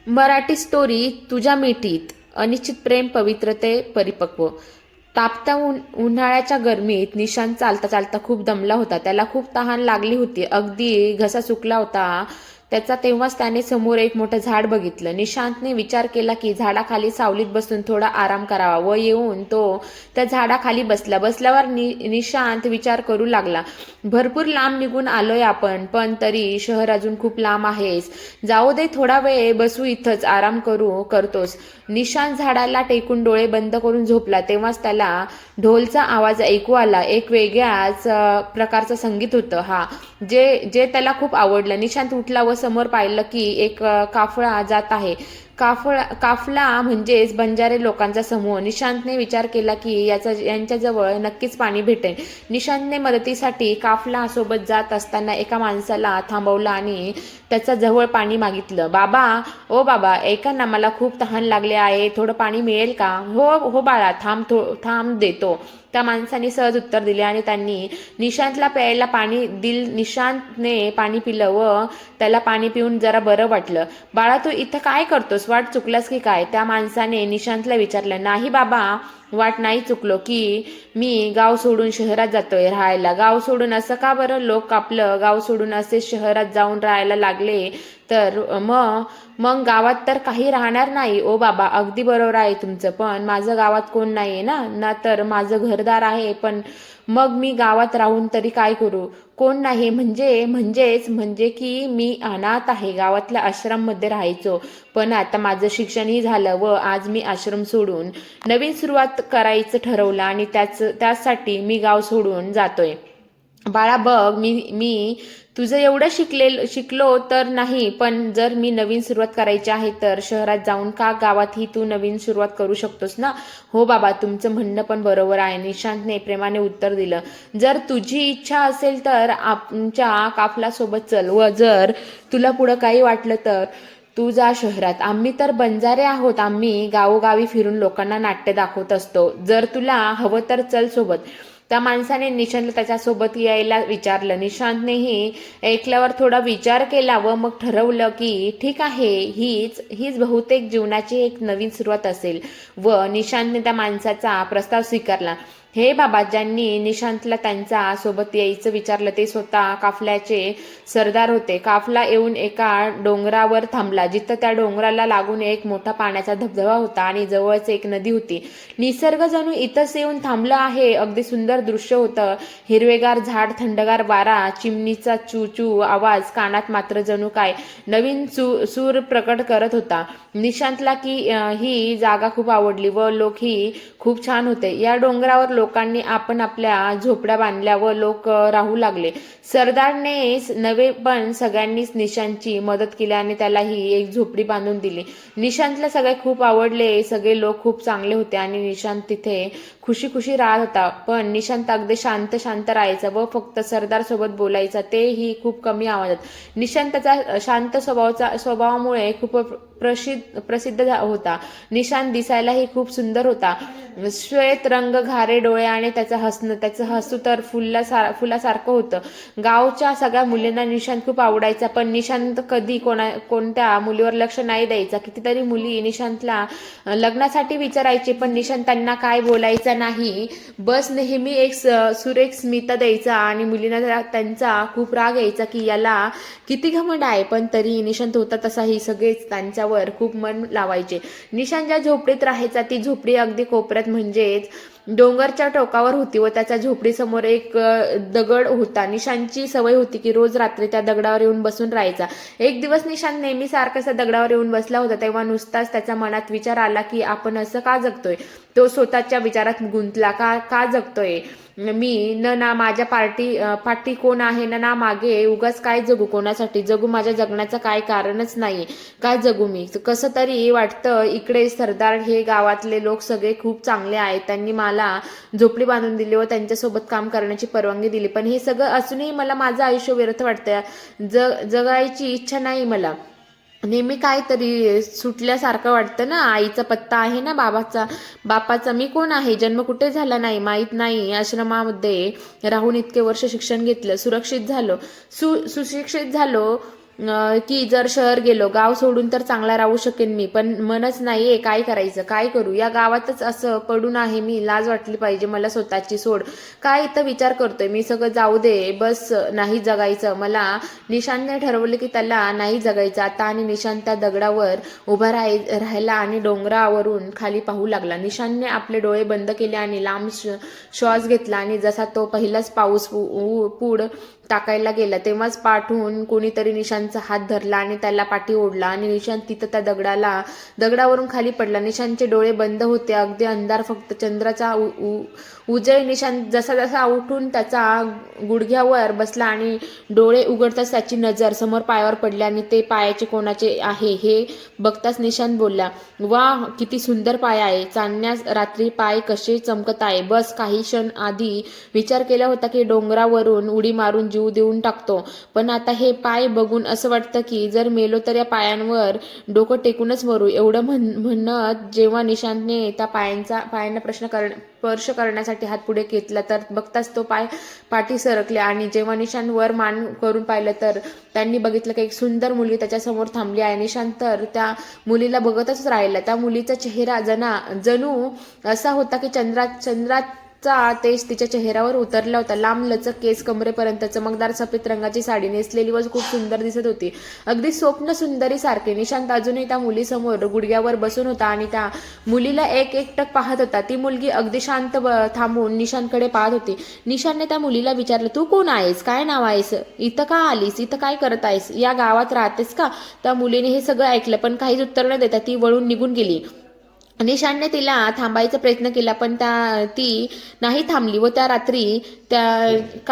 Marathi story तुझ्या मिठीत. अनिश्चित प्रेम, पवित्रते, परिपक्व. तापत्या उन्हाळ्याच्या गरमीत निशांत चालता चालता खूप दमला होता. त्याला खूप तहान लागली होती. अगदी घसा सुकला होता त्याचा. तेव्हाच त्याने समोर एक मोठं झाड बघितलं. निशांतने विचार केला की झाडाखाली सावलीत बसून थोडा आराम करावा व येऊन तो त्या झाडाखाली बसला. बसल्यावर निशांत विचार करू लागला, भरपूर लांब निघून आलोय आपण, पण तरी शहर अजून खूप लांब आहेस. जाऊ दे, थोडा वेळ बसू इथंच, आराम करतोस. निशांत झाडाला टेकून डोळे बंद करून झोपला. तेव्हाच त्याला ढोलचा आवाज ऐकू आला. एक वेगळ्याच प्रकारचं संगीत होतं जे जे त्याला खूप आवडलं. निशांत उठला व समोर पाहिलं की एक काफला जात आहे. काफला म्हणजेच बंजारे लोकांचा समूह. निशांतने विचार केला की यांच्याजवळ नक्कीच पाणी भेटेल. निशांतने मदतीसाठी काफला सोबत जात असताना एका माणसाला थांबवलं आणि त्याच्या जवळ पाणी मागितलं. ओ बाबा, ऐका ना, मला खूप तहान लागले आहे, थोडं पाणी मिळेल का? हो हो बाळा, थांब देतो. त्या माणसाने सहज उत्तर दिले आणि त्यांनी निशांतला प्यायला पाणी दिलं. निशांतने पाणी पिलं व त्याला पाणी पिऊन जरा बरं वाटलं. बाळा, तू इथं काय करतोस? वाट चुकलास की काय? त्या माणसाने निशांतला विचारलं. नाही बाबा, वाट नाही चुकलो की मी गाव सोडून शहरात जातोय राहायला. गाव सोडून असं का बरं? लोक आपलं गाव सोडून असे शहरात जाऊन राहायला लागले तर मग गावात तर काही राहणार नाही. ओ बाबा, अगदी बरोबर आहे तुमचं, पण माझं गावात कोण नाहीये ना तर माझं घरदार आहे, पण मग मी गावात राहून तरी काय करू? कोण नाही म्हणजे की मी अनाथ आहे. गावातल्या आश्रममध्ये राहायचो, पण आता माझं शिक्षणही झालं व आज मी आश्रम सोडून नवीन सुरुवात करायचं ठरवलं आणि त्यासाठी मी गाव सोडून जातोय. बाळा बघ, मी तुझं एवढं शिकलो तर नाही, पण जर मी नवीन सुरुवात करायची आहे तर शहरात जाऊन का, गावातही तू नवीन सुरुवात करू शकतोस ना. हो बाबा, तुमचं म्हणणं पण बरोबर आहे, निशांतने प्रेमाने उत्तर दिलं. जर तुझी इच्छा असेल तर आमच्या काफलासोबत चल व जर तुला पुढं काही वाटलं तर तू जा शहरात. आम्ही तर बंजारे आहोत, आम्ही गावोगावी फिरून लोकांना नाट्य दाखवत असतो. जर तुला हवं तर चल सोबत. त्या माणसाने निशांतला त्याच्यासोबत यायला विचारलं. निशांतनेही ऐकल्यावर थोडा विचार केला व मग ठरवलं की ठीक आहे, हीच बहुतेक जीवनाची एक नवीन सुरुवात असेल व निशांतने त्या माणसाचा प्रस्ताव स्वीकारला. हे बाबा, ज्यांनी निशांतला त्यांच्या सोबत यायचं विचारलं ते स्वतः काफल्याचे सरदार होते. काफला येऊन एका डोंगरावर थांबला, जिथं त्या डोंगराला लागून एक मोठा पाण्याचा धबधबा होता आणि जवळच एक नदी होती. निसर्ग जणू इथंच येऊन थांबलं आहे. अगदी सुंदर दृश्य होतं. हिरवेगार झाड, थंडगार वारा, चिमणीचा चू आवाज कानात मात्र जणू काय नवीन सूर प्रकट करत होता. निशांतला की ही जागा खूप आवडली व लोकही खूप छान होते. या डोंगरावर लोकांनी आपल्या झोपड्या बांधल्या व लोक राहू लागले. सरदारनेच नव्हे पण सगळ्यांनीच निशांतची मदत केली आणि त्यालाही एक झोपडी बांधून दिली. निशांतला सगळे खूप आवडले. सगळे लोक खूप चांगले होते आणि निशांत तिथे खुशी राहत होता. पण निशांत अगदी शांत राहायचा व फक्त सरदार सोबत बोलायचा, तेही खूप कमी आवाजात. निशांत त्याचा शांत स्वभावामुळे खूप प्रसिद्ध होता. निशांत दिसायलाही खूप सुंदर होता. श्वेत रंग, घारे डोळे आणि त्याचं हसू तर फुलासारखं होतं. गावच्या सगळ्या मुलींना निशांत खूप आवडायचा, पण निशांत कधी कोणत्या मुलीवर लक्ष नाही द्यायचा. कितीतरी मुली निशांतला लग्नासाठी विचारायचे, पण निशांत त्यांना काय बोलायचा नाही. बस नेहमी एक सुरेख स्मित द्यायचा आणि मुलींना त्यांचा खूप राग यायचा की याला किती घमंड आहे. पण तरी निशांत होता तसाही सगळेच त्यांच्यावर खूप मन लावायचे. निशांत ज्या झोपडीत राहायचा ती झोपडी अगदी कोपऱ्यात म्हणजेच डोंगरच्या टोकावर होती व त्याच्या झोपडीसमोर एक दगड होता. निशांतची सवय होती की रोज रात्री त्या दगडावर येऊन बसून राहायचा. एक दिवस निशांत नेहमी सारखाच दगडावर येऊन बसला होता. तेव्हा नुसताच त्याच्या मनात विचार आला की आपण असं का जगतोय. तो स्वतःच्या विचारात गुंतला. का जगतोय मी? ना माझ्या पाठी कोण आहे, ना मागे उगाच काय जगू, कोणासाठी जगू, माझ्या जगण्याचं काय कारणच नाही. काय जगू मी? कसं तरी वाटतं. इकडे सरदार हे गावातले लोक सगळे खूप चांगले आहेत. त्यांनी मला झोपडी बांधून दिली व त्यांच्यासोबत काम करण्याची परवानगी दिली. पण हे सगळं असूनही मला माझं आयुष्य व्यर्थ वाटतंय. जगायची इच्छा नाही मला. नेहमी काहीतरी सुटल्यासारखं वाटतं ना. आईचा पत्ता आहे ना, बापाचा मी कोण आहे, जन्म कुठे झाला नाही माहीत नाही. आश्रमामध्ये राहून इतके वर्ष शिक्षण घेतलं, सुरक्षित झालो, सुशिक्षित झालो, की जर शहर गेलो, गाव सोडून तर चांगला राहू शकेन मी, पण मनच नाहीये, काय करायचं, काय करू, या गावातच असं पडून आहे मी, लाज वाटली पाहिजे मला स्वतःची, सोड, काय इथं विचार करतोय मी, सगळं जाऊ दे, बस नाही जगायचं मला. निशांतने ठरवलं की त्याला नाही जगायचं आता, आणि निशांत त्या दगडावर उभा राहिला आणि डोंगरावरून खाली पाहू लागला. निशांतने आपले डोळे बंद केले आणि लांब श्वास घेतला, आणि जसा तो पहिलाच पाऊस पूड टाकायला गेला तेव्हाच पाठून कोणीतरी निशांतचा हात धरला आणि त्याला पाठी ओढला, आणि निशांत तिथं त्या दगडावरून खाली पडला. निशांतचे डोळे बंद होते, अगदी अंधार, फक्त चंद्राचा उजय. निशांत जसा जसा उठून त्याचा गुडघ्यावर बसला आणि डोळे उघडताच त्याची नजर समोर पायावर पडली, आणि ते पायाचे कोणाचे आहे हे बघताच निशांत बोलला, वा, किती सुंदर पाय आहे, चांदण्यास रात्री पाय कसे चमकत आहे. बस काही क्षण आधी विचार केला होता की डोंगरावरून उडी मारून जीव देऊन टाकतो, पण आता हे पाय बघून असं वाटतं की जर मेलो तर या पायांवर डोकं टेकूनच मरू. एवढं म्हणत जेव्हा निशांतने त्या पायांना स्पर्श करण्यासाठी हात पुढे घेतला तर बघताच तो पाय पाठी सरकले, आणि जेव्हा निशांत वर मान करून पाहिलं तर त्यांनी बघितलं की एक सुंदर मुलगी त्याच्यासमोर थांबली आहे. निशांत तर त्या मुलीला बघतच राहिला. त्या मुलीचा चेहरा जणू असा होता की चंद्राचा तेज तिच्या चेहऱ्यावर उतरला होता. लांब लचक केस, कमरेपर्यंत चमकदार सफेद रंगाची साडी नेसलेली व खूप सुंदर दिसत होती, अगदी स्वप्न सुंदरी सारखे. निशांत अजूनही त्या मुलीसमोर गुडघ्यावर बसून होता आणि त्या मुलीला एकटक पाहत होता. ती मुलगी अगदी शांत थांबून निशांतकडे पाहत होती. निशांतने त्या मुलीला विचारलं, तू कोण आहेस, काय नाव आहेस, इथं का आलीस, इथं काय करत आहेस, या गावात राहतेस का? त्या मुलीने हे सगळं ऐकलं पण काहीच उत्तर न देता ती वळून निघून गेली. निशांतने तिला थांबायचा प्रयत्न केला पण ती नाही थांबली, व त्या रात्री त्या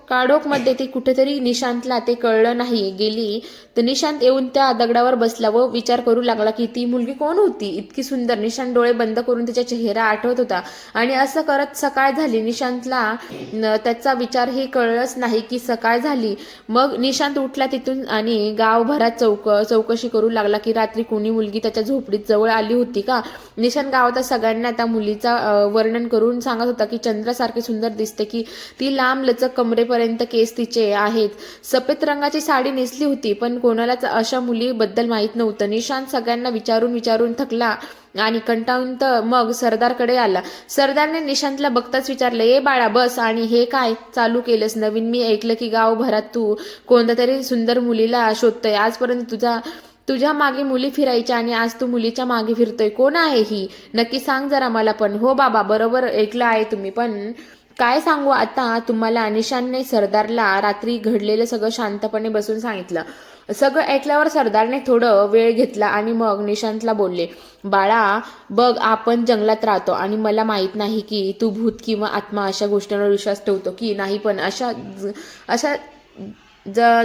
काडोखमध्ये ती कुठेतरी निशांतला ते कळलं नाही गेली. तर निशांत येऊन त्या दगडावर बसला व विचार करू लागला की ती मुलगी कोण होती, इतकी सुंदर. निशांत डोळे बंद करून तिचा चेहरा आठवत होता, आणि असं करत सकाळ झाली. निशांतला त्याचा विचार हे कळलंच नाही की सकाळ झाली. मग निशांत उठला तिथून आणि गावभरात चौकशी करू लागला की रात्री कोणी मुलगी त्याच्या झोपडीत जवळ आली होती का. निशांत गावात सगळ्यांना त्या मुलीचा वर्णन करून सांगत होता की चंद्रासारखी सुंदर दिसते, की ती लांब लचक कमरेपर्यंत केस तिचे आहेत, सफेद रंगाची साडी नेसली होती, पण कोणालाच अशा मुलीबद्दल माहीत नव्हतं. निशांत सगळ्यांना विचारून थकला आणि कंटाळून तर मग सरदारकडे आला. सरदारने निशांतला बघताच विचारलं, ए बाळा बस, आणि हे काय चालू केलंस नवीन? मी ऐकलं की गावभरात तू कोणत्या तरी सुंदर मुलीला शोधतोय. आजपर्यंत तुझ्या मागे मुली फिरायच्या आणि आज तू मुलीच्या मागे फिरतोय. कोण आहे ही, नक्की सांग जरा मला पण. हो बाबा, बरोबर ऐकलं आहे तुम्ही, पण काय सांगू आता तुम्हाला. निशांतने सरदारला रात्री घडलेलं सगळं शांतपणे बसून सांगितलं. सगळं ऐकल्यावर सरदारने थोडं वेळ घेतला आणि मग निशांतला बोलले, बाळा बघ, आपण जंगलात राहतो आणि मला माहित नाही की तू भूत किंवा आत्मा अशा गोष्टींवर विश्वास ठेवतो की नाही, पण अशा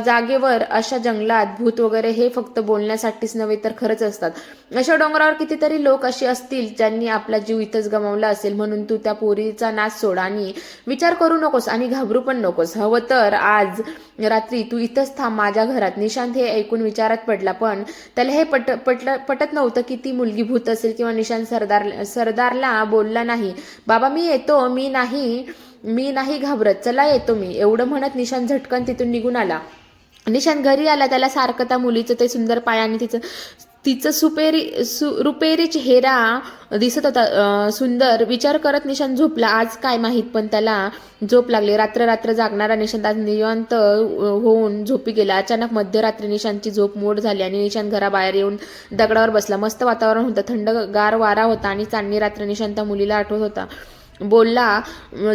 जागेवर, अशा जंगलात भूत वगैरे हे फक्त बोलण्यासाठीच नव्हे तर खरंच असतात. अशा डोंगरावर कितीतरी लोक असे असतील ज्यांनी आपला जीव इथंच गमावला असेल. म्हणून तू त्या पोरीचा नाच सोड आणि विचार करू नकोस आणि घाबरू पण नकोस. हवं तर आज रात्री तू इथंच थांब माझ्या घरात. निशांत हे ऐकून विचारात पडला, पण त्याला हे पटत नव्हतं की ती मुलगी भूत असेल किंवा. निशांत सरदारला बोलला नाही, बाबा मी येतो, मी नाही घाबरत, चला येतो मी. एवढं म्हणत निशांत झटकन तिथून निघून आला. निशांत घरी आला, त्याला सारखं त्या मुलीचं ते सुंदर पाय आणि तिचं रुपेरी चेहरा दिसत होता सुंदर. विचार करत निशांत झोपला. आज काय माहीत, पण त्याला झोप लागली. रात्र जागणारा निशांत आज निवांत होऊन झोपी गेला. अचानक मध्यरात्री निशांतची झोप मोड झाली आणि निशांत घराबाहेर येऊन दगडावर बसला. मस्त वातावरण होतं, थंडगार वारा होता आणि चांदणी रात्र. निशांत मुलीला आठवत होता. बोलला,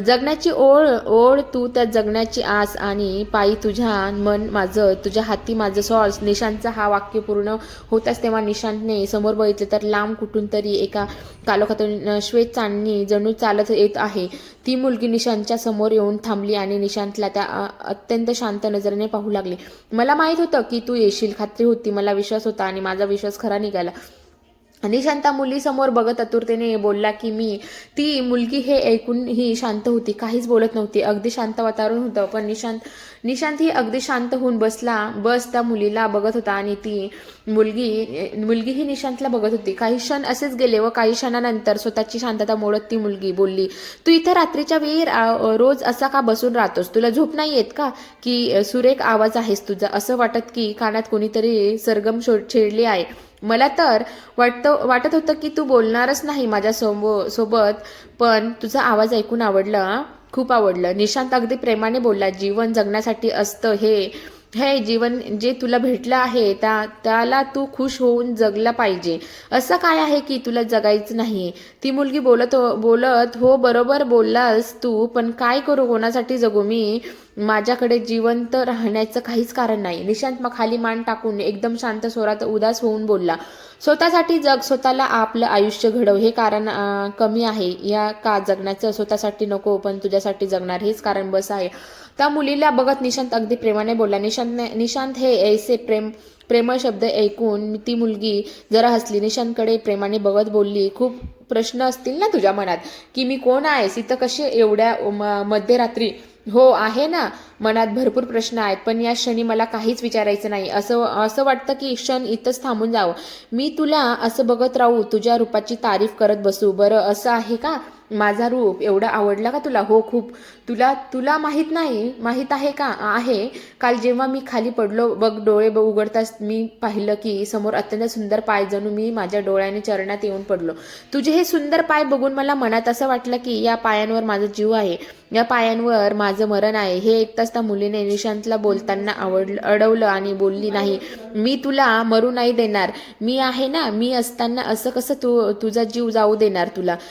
जगण्याची ओढ तू, त्या जगण्याची आस, आणि पायी तुझ्या मन माझं, तुझ्या हाती माझं सॉस. निशांतचा हा वाक्य पूर्ण होताच तेव्हा निशांतने समोर बघितले तर लांब कुठून तरी एका कालोखातून श्वेत चांदणी जणू चालत येत आहे. ती मुलगी निशांतच्या समोर येऊन थांबली आणि निशांतला त्या अत्यंत शांत नजरेने पाहू लागली. मला माहित होतं की तू येशील, खात्री होती, मला विश्वास होता आणि माझा विश्वास खरा निघाला. निशांत मुलीसमोर बघत आतुरतेने बोलला की मी. ती मुलगी हे ऐकून ही शांत होती, काहीच बोलत नव्हती. अगदी शांत वातावरण होतं, पण निशांत ही अगदी शांत होऊन बस त्या मुलीला बघत होता आणि ती मुलगी ही निशांतला बघत होती. काही क्षण असेच गेले व काही क्षणानंतर स्वतःची शांतता मोडत ती मुलगी बोलली, तू इथं रात्रीच्या वेळी रोज असा का बसून राहतोस? तुला झोप नाही येत का? की सुरेख आवाज आहेस तुझा, असं वाटत की कानात कोणीतरी सरगम छेडली आहे. मला तर वाटत होतं की तू बोलणारच नाही माझ्या सोबत, पण तुझा आवाज ऐकून आवडला, खूप आवडलं. निशांत अगदी प्रेमाने बोलला, जीवन जगण्यासाठी असतं हे हे जीवन जे तुला भेटलं आहे त्याला तू खुश होऊन जगला पाहिजे. असं काय आहे की तुला जगायचं नाही? ती मुलगी बोलत हो बरोबर बोललास तू, पण काय करू, कोणासाठी जगू मी? माझ्याकडे जिवंत राहण्याचं काहीच कारण नाही. निशांत मग खाली मान टाकून एकदम शांत स्वरात उदास होऊन बोलला, स्वतःसाठी जग, स्वतःला आपलं आयुष्य घडव, हे कारण कमी आहे या का जगण्याचं? स्वतःसाठी नको, पण तुझ्यासाठी जगणार हेच कारण बस आहे. त्या मुलीला बघत निशांत अगदी प्रेमाने बोलला. निशांत हे ऐसे प्रेमळ शब्द ऐकून ती मुलगी जरा हसली. निशांतकडे प्रेमाने बघत बोलली, खूप प्रश्न असतील ना तुझ्या मनात की मी कोण आहेस इथं, कशी एवढ्या मध्यरात्री? हो आहे ना, मनात भरपूर प्रश्न आहेत, पण या क्षणी मला काहीच विचारायचं नाही. असं वाटतं की क्षण इथंच थांबून जावं. मी तुला असं बघत राहू, तुझ्या रूपाची तारीफ करत बसू. बरं असं आहे का? माझा रूप एवढा आवडला का तुला? हो खूप. तुला माहीत आहे का? आहे. काल जेव्हा मी खाली पडलो बघ, डोळे उघडताच मी पाहिलं की समोर अत्यंत सुंदर पाय, जणू मी माझ्या डोळ्याने चरणात येऊन पडलो. तुझे हे सुंदर पाय बघून मला मनात असं वाटलं की या पायांवर माझा जीव आहे, या पायांवर माझं मरण आहे. हे ऐकताच त्या मुलीने निशांतला बोलताना अडवलं आणि बोलली, नाही, मी तुला मरू नाही देणार. मी आहे ना, मी असताना असं कसं तुझा जीव जाऊ देणार तुला?